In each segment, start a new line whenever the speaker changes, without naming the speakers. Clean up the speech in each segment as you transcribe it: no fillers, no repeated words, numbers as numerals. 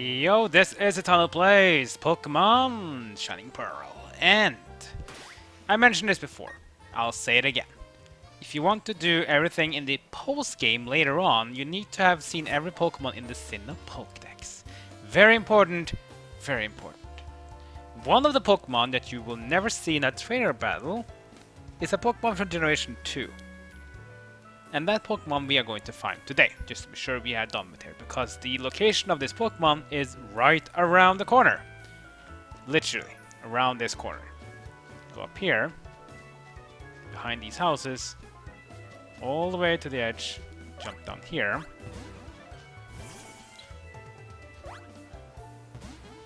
Yo, this is a tunnel place, Pokemon Shining Pearl, and I mentioned this before, I'll say it again. If you want to do everything in the post-game later on, you need to have seen every Pokemon in the Sinnoh Pokédex. Very important, very important. One of the Pokemon that you will never see in a trainer battle is a Pokemon from Generation 2. And that Pokemon we are going to find today, just to be sure we are done with it, because the location of this Pokemon is right around the corner. Literally, around this corner. Go up here, behind these houses, all the way to the edge, jump down here.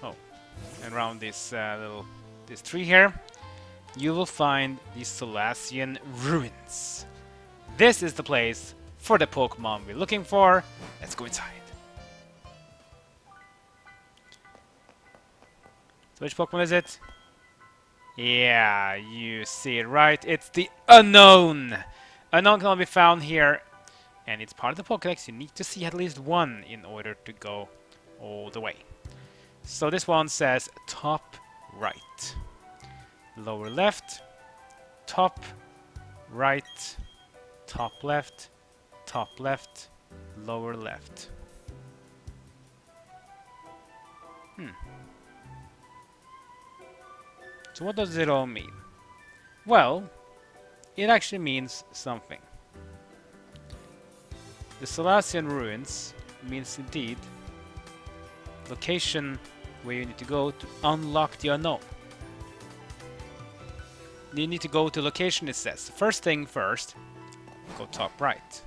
Oh, and around this this tree here, you will find the Solaceon Ruins. This is the place for the Pokemon we're looking for. Let's go inside. So which Pokemon is it? Yeah, you see it right. It's the Unown. Unown can only be found here, and it's part of the Pokédex. You need to see at least one in order to go all the way. So this one says top right, lower left, top right, top left, lower left. So what does it all mean? Well, it actually means something. The Solaceon Ruins means indeed location where you need to go to unlock the unknown. You need to go to location, it says. First thing first, go top right.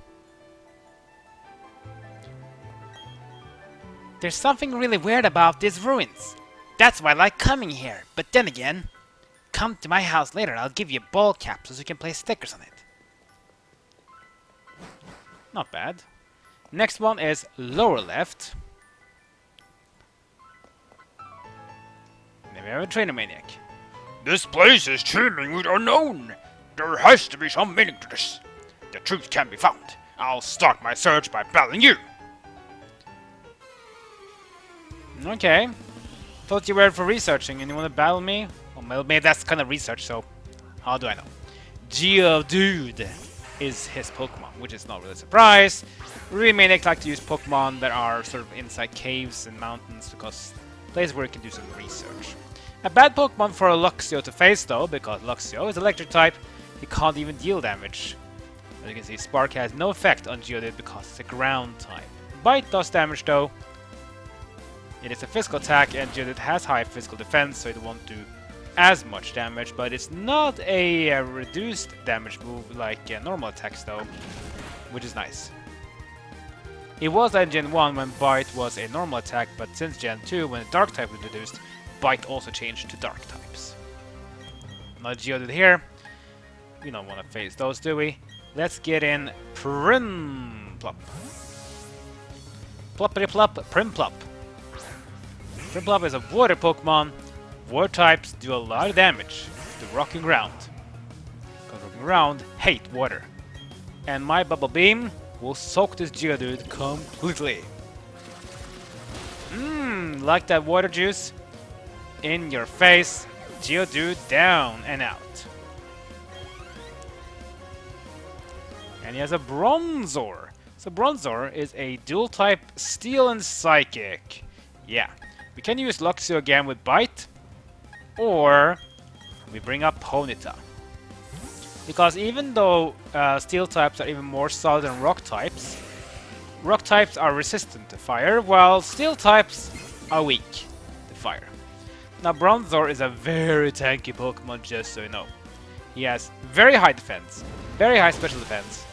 There's something really weird about these ruins. That's why I like coming here. But then again, come to my house later, I'll give you a ball cap so you can place stickers on it. Not bad. Next one is lower left. Then we have a Trainer Maniac.
This place is teeming with unknown. There has to be some meaning to this. The truth can be found. I'll start my search by battling you.
Okay. Thought you were for researching and you want to battle me? Well, maybe that's kind of research, so how do I know? Geodude is his Pokemon, which is not really a surprise. Remaniac like to use Pokemon that are sort of inside caves and mountains because places where you can do some research. A bad Pokemon for a Luxio to face though, because Luxio is electric type, he can't even deal damage. As you can see, Spark has no effect on Geodude because it's a ground type. Bite does damage though. It is a physical attack and Geodude has high physical defense, so it won't do as much damage, but it's not a reduced damage move like normal attacks though, which is nice. It was in Gen 1 when Bite was a normal attack, but since Gen 2 when the Dark type was introduced, Bite also changed to Dark types. Now Geodude here, we don't want to face those, do we? Let's get in Primplop. Ploppity plop, Primplop. Primplop is a water Pokemon. Water types do a lot of damage to rock and ground. Because rock and ground hate water. And my Bubble Beam will soak this Geodude completely. Like that water juice? In your face, Geodude down and out. And he has a Bronzor. So Bronzor is a dual type Steel and Psychic. Yeah, we can use Luxio again with Bite. Or we bring up Ponyta. Because even though Steel types are even more solid than Rock types are resistant to fire, while Steel types are weak to fire. Now Bronzor is a very tanky Pokemon, just so you know. He has very high defense, very high special defense,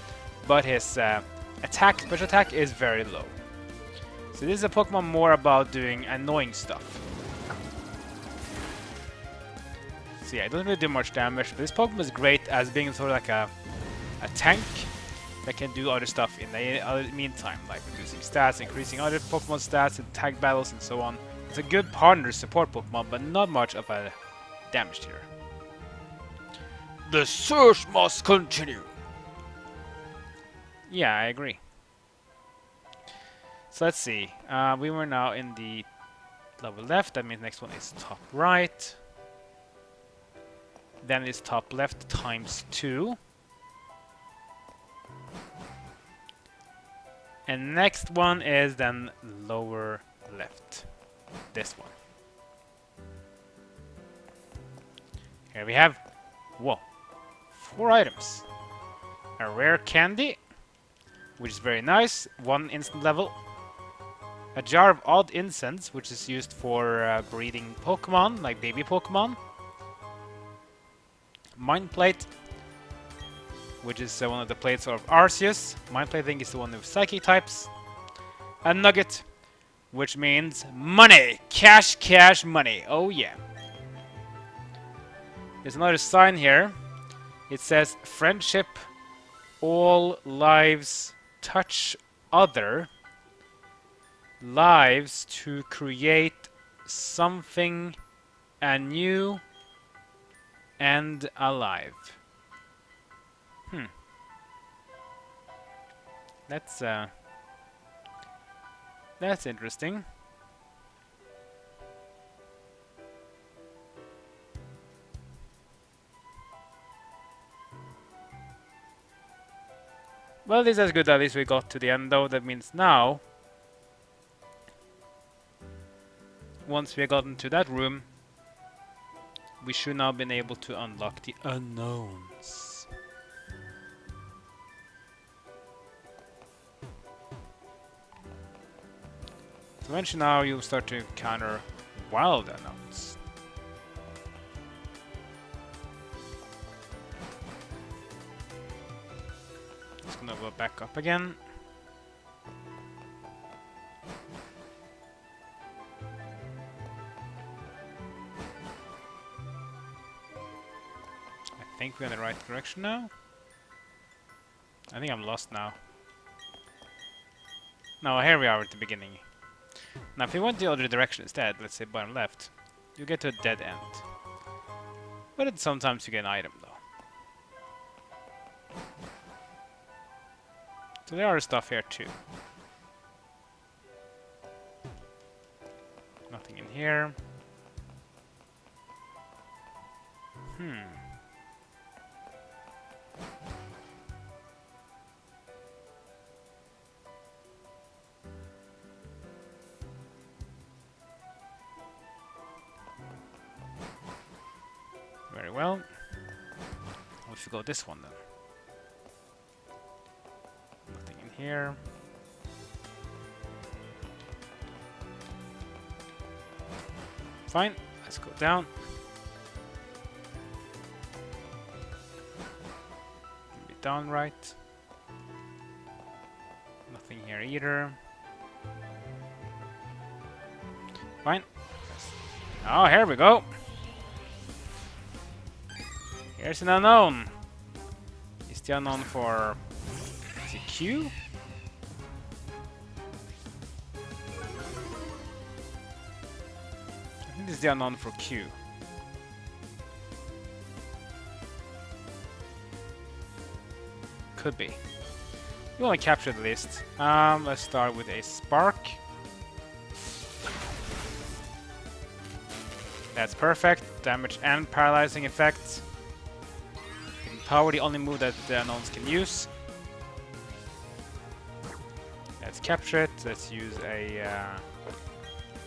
but his special attack is very low. So this is a Pokemon more about doing annoying stuff. So yeah, it doesn't really do much damage, but this Pokemon is great as being sort of like a tank that can do other stuff in the meantime, like reducing stats, increasing other Pokemon stats, and tag battles, and so on. It's a good partner support Pokemon, but not much of a damage dealer.
The search must continue.
Yeah, I agree. So let's see. We were now in the lower left, that means next one is top right. Then it's top left times 2. And next one is then lower left. This one. Here we have, whoa, 4 items. A rare candy, which is very nice, 1 instant level. A jar of odd incense, which is used for breeding Pokemon, like baby Pokemon. Mind Plate, which is one of the plates of Arceus. Mind Plate, I think, is the one with Psychic types. A Nugget, which means money! Cash, cash, money. Oh yeah. There's another sign here. It says, friendship, all lives touch other lives to create something anew and alive. That's interesting. Well, this is good. At least we got to the end, though. That means now, once we have gotten to that room, we should now been able to unlock the unknowns. So eventually now you'll start to encounter wild unknowns. Just gonna go back up again. I think we're in the right direction now. I think I'm lost now. No, here we are at the beginning. Now if we went the other direction instead, let's say bottom left, you get to a dead end. But sometimes you get an item though. So there are stuff here too. Nothing in here. Very well. We should go this one then. Nothing in here. Fine, let's go down. Be down right. Nothing here either. Fine. Oh, here we go. Here's an unknown. Is the unknown for... is it Q? I think this is the unknown for Q. Could be. We want to capture the list. Let's start with a Spark. That's perfect. Damage and paralyzing effects. Power, the only move that the unknowns can use. Let's capture it. Let's use a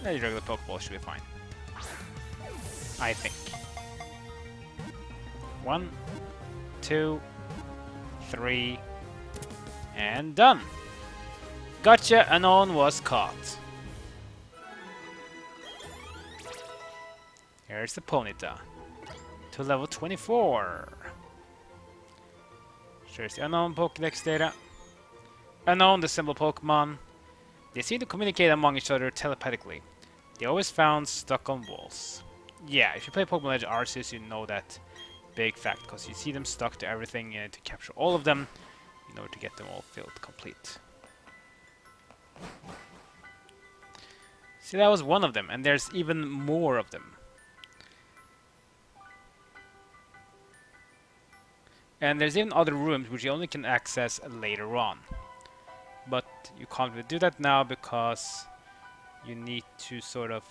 regular Pokeball. Should be fine. I think. 1, 2, 3, and done. Gotcha, unknown was caught. Here's the Ponyta. To level 24. Here's the Unown Pokédex data. Unown, the symbol Pokemon. They seem to communicate among each other telepathically. They always found stuck on walls. Yeah, if you play Pokemon Legends Arceus, you know that big fact, because you see them stuck to everything. You need to capture all of them in order to get them all filled complete. See, that was one of them, and there's even more of them. And there's even other rooms which you only can access later on. But you can't really do that now because you need to sort of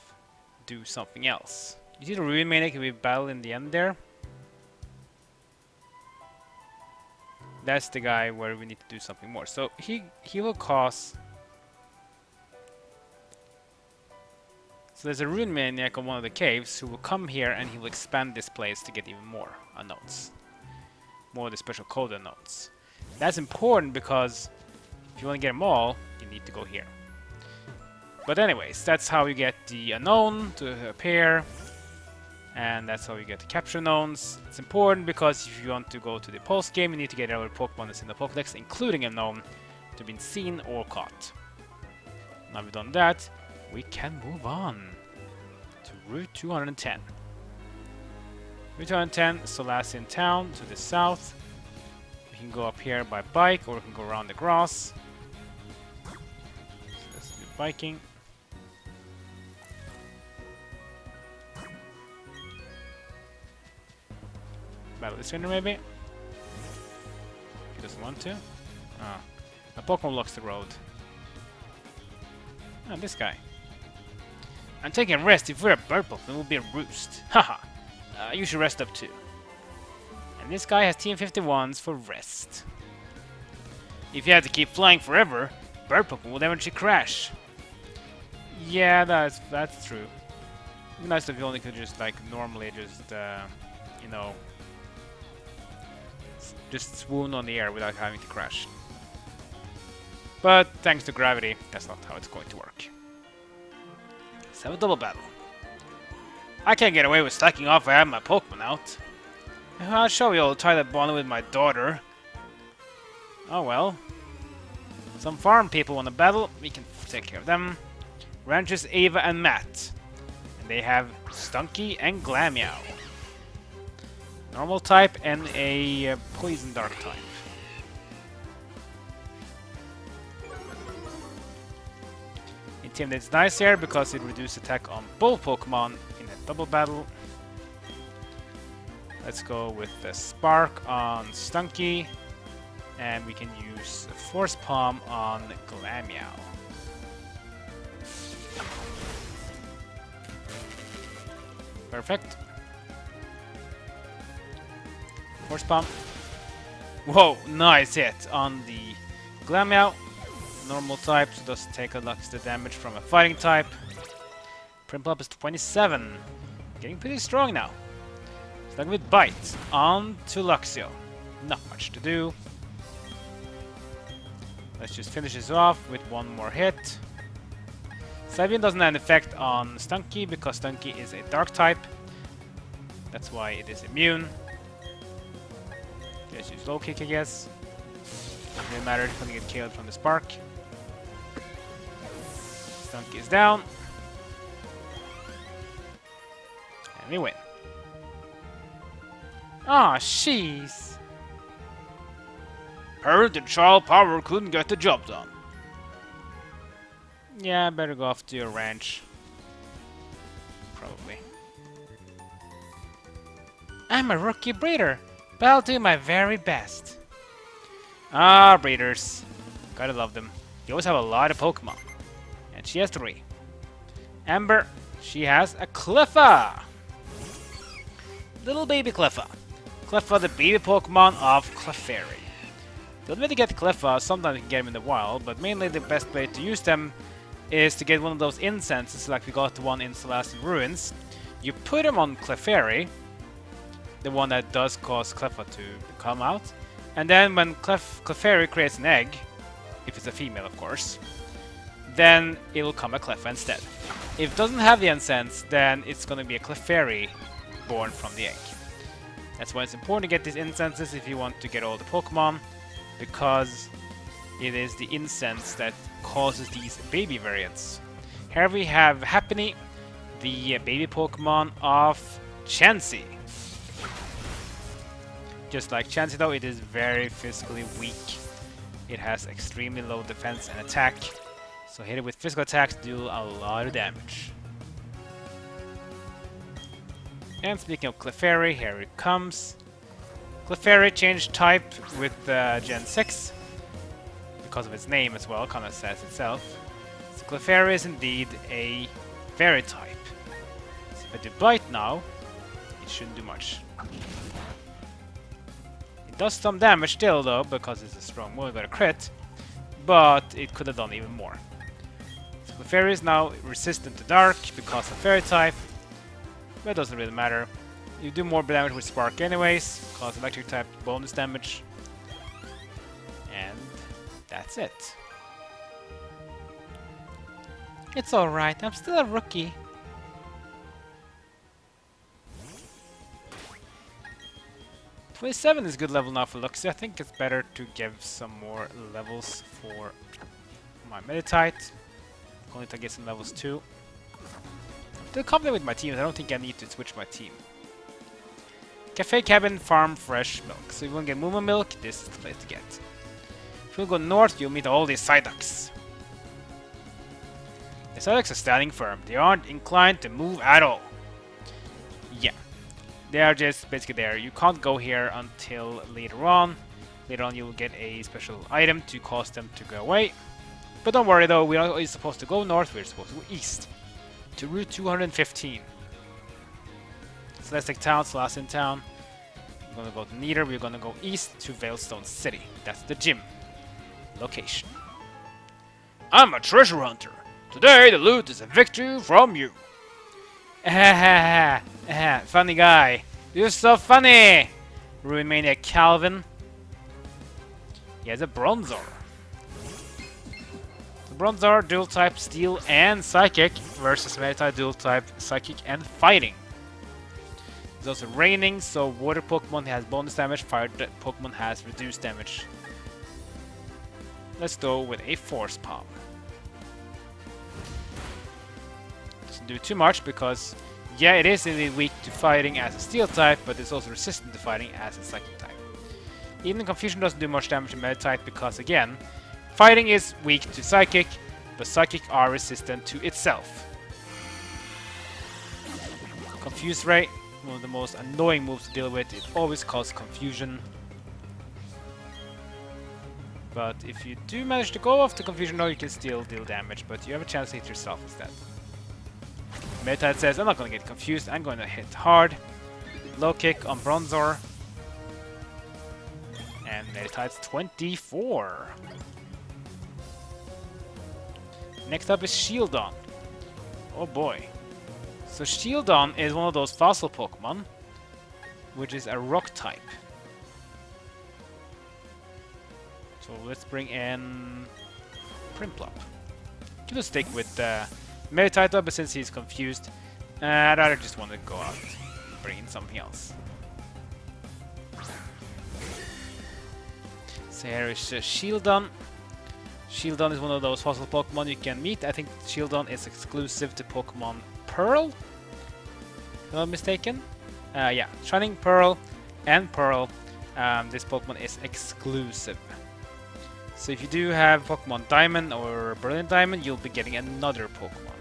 do something else. You see the Ruin Maniac we battle in the end there? That's the guy where we need to do something more. So he will cause... So there's a Ruin Maniac on one of the caves who will come here and he will expand this place to get even more unknowns. More of the special code unknowns. That's important because if you want to get them all, you need to go here. But anyways, that's how you get the unknown to appear. And that's how you get the capture unknowns. It's important because if you want to go to the post game, you need to get every Pokemon that's in the Pokédex, including unknown, to be seen or caught. Now we've done that, we can move on to Route 210. Route 210, Solaceon Town to the south. We can go up here by bike, or we can go around the grass. So let's do biking. Battle this winner maybe? He doesn't want to? Ah. A Pokemon blocks the road. Ah, this guy. I'm taking a rest. If we're a bird Pokemon, it will be a roost. Haha. You should rest up too. And this guy has TM51s for rest. If you had to keep flying forever, bird Pokemon would eventually crash. Yeah, that's true. It'd be nice if you only could just like normally just you know, just swoon on the air without having to crash. But thanks to gravity, that's not how it's going to work. Let's have a double battle. I can't get away with slacking off if I have my Pokemon out. I'll show you all the tie that bonded with my daughter. Oh well. Some farm people want to battle, we can take care of them. Ranchers Ava and Matt. And they have Stunky and Glameow. Normal type and a poison dark type. Intimidate's nice here because it reduces attack on both Pokemon in a double battle. Let's go with the Spark on Stunky, and we can use Force Palm on Glameow. Perfect. Force Palm. Whoa, nice hit on the Glameow. Normal type, so doesn't take a lot of the damage from a fighting type. Primplop is 27. Getting pretty strong now. Starting with Bite. On to Luxio. Not much to do. Let's just finish this off with one more hit. Sabian doesn't have an effect on Stunky because Stunky is a dark type. That's why it is immune. Let's use low kick, I guess. Doesn't really matter, it's gonna get killed from the spark. Stunky is down. And we win. Aw, jeez.
Heard that Child Power couldn't get the job done.
Yeah, I better go off to your ranch. Probably. I'm a rookie breeder, but I'll do my very best. Ah, breeders. Gotta love them. They always have a lot of Pokemon. And she has 3. Amber, she has a Cleffa. Little baby Cleffa. Cleffa, the baby Pokemon of Clefairy. The only way to get Cleffa, sometimes you can get them in the wild, but mainly the best way to use them is to get one of those incenses, like we got the one in Solaceon Ruins. You put them on Clefairy, the one that does cause Cleffa to come out, and then when Clefairy creates an egg, if it's a female of course, then it will come a Cleffa instead. If it doesn't have the incense, then it's going to be a Clefairy born from the egg. That's why it's important to get these incenses if you want to get all the Pokemon, because it is the incense that causes these baby variants. Here we have Happiny, the baby Pokemon of Chansey. Just like Chansey though, it is very physically weak. It has extremely low defense and attack, so hit it with physical attacks do a lot of damage. And speaking of Clefairy, here it comes. Clefairy changed type with Gen 6 because of its name as well, kind of says itself. So Clefairy is indeed a fairy type. If I do Bite now, it shouldn't do much. It does some damage still though, because it's a strong move, got a crit, but it could have done even more. So the fairy is now resistant to dark because of fairy type, but it doesn't really matter. You do more damage with Spark anyways, cause electric type bonus damage. And that's it. It's alright, I'm still a rookie. '27 is a good level now for Luxie. I think it's better to give some more levels for my Meditite. Only to get some levels too. Still confident with my team, I don't think I need to switch my team. Cafe Cabin Farm Fresh Milk. So if you want to get Moo Milk, this is the place to get. If you go north, you'll meet all these Psyducks. The Psyducks are standing firm. They aren't inclined to move at all. Yeah. They are just basically there. You can't go here until later on. Later on you will get a special item to cause them to go away. But don't worry though, we're not always supposed to go north, we're supposed to go east. To Route 215. Celestic Town, Solaceon Town. We're gonna go to Nether, we're gonna go east to Veilstone City. That's the gym location.
I'm a treasure hunter. Today the loot is a victory from you.
Funny guy. You're so funny! Ruin Maniac Calvin. He has a Bronzor. The Bronzor dual type Steel and Psychic versus Meditite dual type Psychic and Fighting. There's also Raining, so Water Pokemon has bonus damage, Fire Pokemon has reduced damage. Let's go with a Force Palm. Doesn't do too much because, yeah, it is indeed weak to Fighting as a Steel type, but it's also resistant to Fighting as a Psychic type. Even Confusion doesn't do much damage to Meditite because, again, Fighting is weak to Psychic, but Psychic are resistant to itself. Confuse Ray, one of the most annoying moves to deal with. It always causes confusion. But if you do manage to go off the Confusion Node, you can still deal damage, but you have a chance to hit yourself instead. Meditite says, I'm not going to get confused, I'm going to hit hard. Low kick on Bronzor. And Meditite's 24. Next up is Shieldon. Oh boy. So Shieldon is one of those fossil Pokemon, which is a rock type. So let's bring in Prinplup. You can stick with Meditite, but since he's confused, I'd rather just want to go out and bring in something else. So here is Shieldon. Shieldon is one of those fossil Pokemon you can meet. I think Shieldon is exclusive to Pokemon Pearl, if I'm not mistaken. Yeah, Shining Pearl and Pearl. This Pokemon is exclusive. So if you do have Pokemon Diamond or Brilliant Diamond, you'll be getting another Pokemon.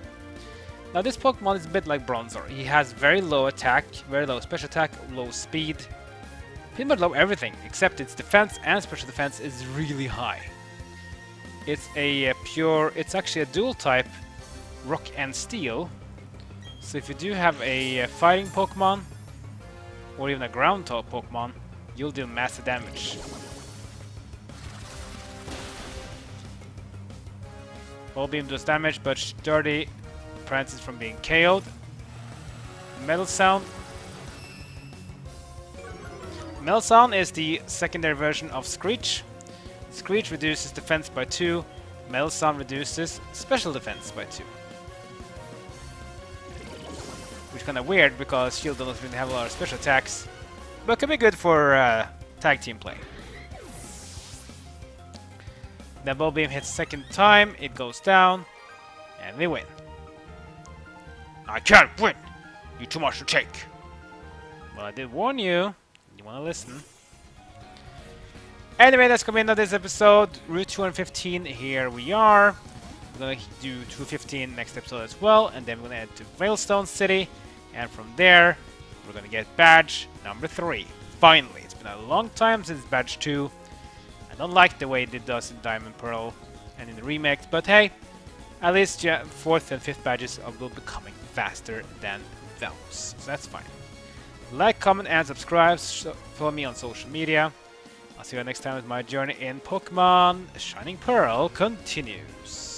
Now this Pokemon is a bit like Bronzor. He has very low attack, very low special attack, low speed. Pretty much low everything, except its defense and special defense is really high. It's a it's actually a dual type, Rock and Steel. So if you do have a fighting Pokemon, or even a ground type Pokemon, you'll deal massive damage. Ball Beam does damage, but Sturdy prevents it from being KO'd. Metal Sound. Metal Sound is the secondary version of Screech. Screech reduces defense by 2, Metal Sound reduces special defense by 2. Which is kind of weird because Shield doesn't really have a lot of special attacks, but can be good for tag team play. That Ball Beam hits second time, it goes down, and they win.
I can't win! You're too much to take.
Well, I did warn you. You want to listen. Anyway, that's going to be another this episode. Route 215, here we are. We're going to do 215 next episode as well, and then we're going to head to Veilstone City, and from there, we're going to get badge number 3. Finally, it's been a long time since badge 2. I don't like the way it does in Diamond Pearl and in the remakes, but hey, at least 4th and 5th badges will be coming faster than those, so that's fine. Like, comment, and subscribe. Follow me on social media. I'll see you next time as my journey in Pokemon Shining Pearl continues.